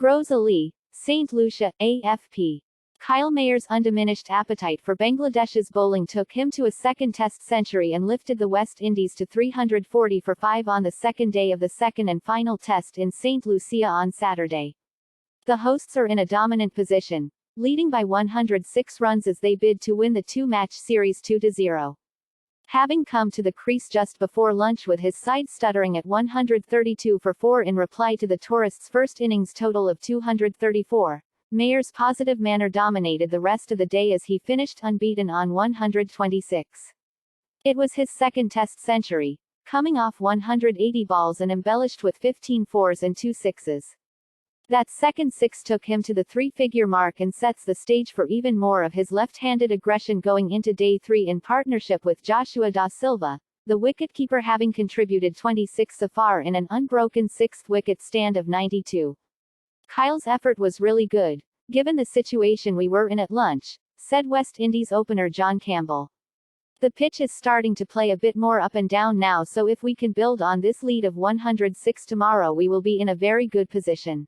GROS-ISLET, St Lucia, AFP. Kyle Mayer's undiminished appetite for Bangladesh's bowling took him to a second Test century and lifted the West Indies to 340 for 5 on the second day of the second and final Test in St Lucia on Saturday. The hosts are in a dominant position, leading by 106 runs as they bid to win the two-match series 2-0. Having come to the crease just before lunch with his side stuttering at 132 for 4 in reply to the tourists' first innings total of 234, Mayer's positive manner dominated the rest of the day as he finished unbeaten on 126. It was his second Test century, coming off 180 balls and embellished with 15 fours and 2 sixes. That second six took him to the three-figure mark and sets the stage for even more of his left-handed aggression going into day 3 in partnership with Joshua da Silva, the wicketkeeper having contributed 26 so far in an unbroken sixth-wicket stand of 92. Kyle's effort was really good, given the situation we were in at lunch, said West Indies opener John Campbell. The pitch is starting to play a bit more up and down now, so if we can build on this lead of 106 tomorrow we will be in a very good position.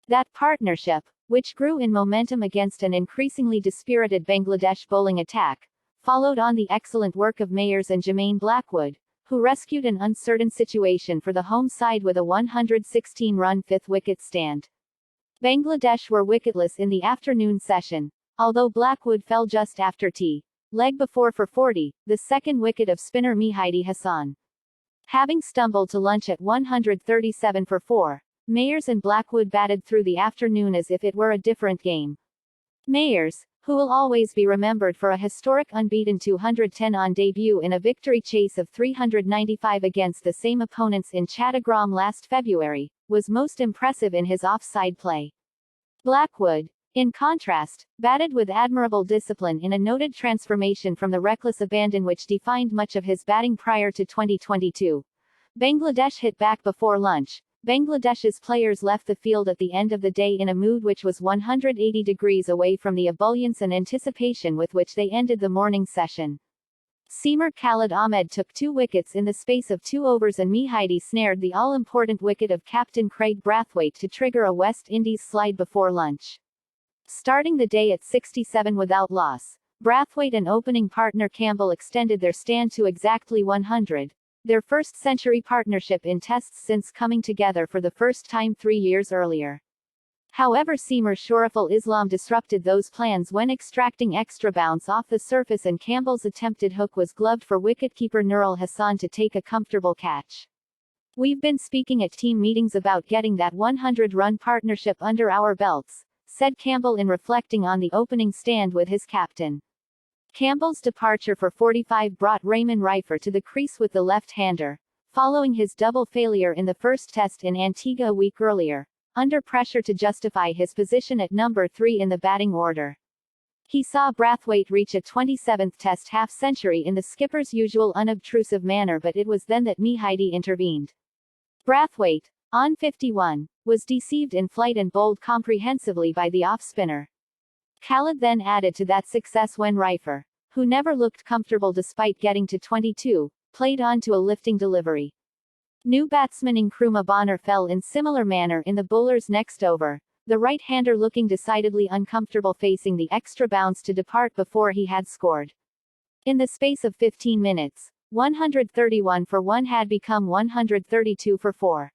That partnership, which grew in momentum against an increasingly dispirited Bangladesh bowling attack, followed on the excellent work of Mayers and Jermaine Blackwood, who rescued an uncertain situation for the home side with a 116-run fifth-wicket stand. Bangladesh were wicketless in the afternoon session, although Blackwood fell just after tea, leg before for 40, the second wicket of spinner Mehidi Hasan. Having stumbled to lunch at 137 for 4, Mayers and Blackwood batted through the afternoon as if it were a different game. Mayers, who will always be remembered for a historic unbeaten 210 on debut in a victory chase of 395 against the same opponents in Chattogram last February, was most impressive in his offside play. Blackwood, in contrast, batted with admirable discipline in a noted transformation from the reckless abandon which defined much of his batting prior to 2022. Bangladesh hit back before lunch. Bangladesh's players left the field at the end of the day in a mood which was 180 degrees away from the ebullience and anticipation with which they ended the morning session. Seamer Khalid Ahmed took 2 wickets in the space of 2 overs and Mehidi snared the all-important wicket of captain Craig Brathwaite to trigger a West Indies slide before lunch. Starting the day at 67 without loss, Brathwaite and opening partner Campbell extended their stand to exactly 100. Their first century partnership in Tests since coming together for the first time 3 years earlier. However, seamer Shoriful Islam disrupted those plans when extracting extra bounce off the surface and Campbell's attempted hook was gloved for wicketkeeper Nurul Hasan to take a comfortable catch. "We've been speaking at team meetings about getting that 100-run partnership under our belts," said Campbell in reflecting on the opening stand with his captain. Campbell's departure for 45 brought Raymond Reifer to the crease with the left-hander, following his double failure in the first Test in Antigua a week earlier, under pressure to justify his position at number 3 in the batting order. He saw Brathwaite reach a 27th Test half-century in the skipper's usual unobtrusive manner, but it was then that Mehidi intervened. Brathwaite, on 51, was deceived in flight and bowled comprehensively by the off-spinner. Khalid then added to that success when Reifer, who never looked comfortable despite getting to 22, played on to a lifting delivery. New batsman Nkrumah Bonner fell in similar manner in the bowler's next over, the right-hander looking decidedly uncomfortable facing the extra bounce to depart before he had scored. In the space of 15 minutes, 131 for 1 had become 132 for 4.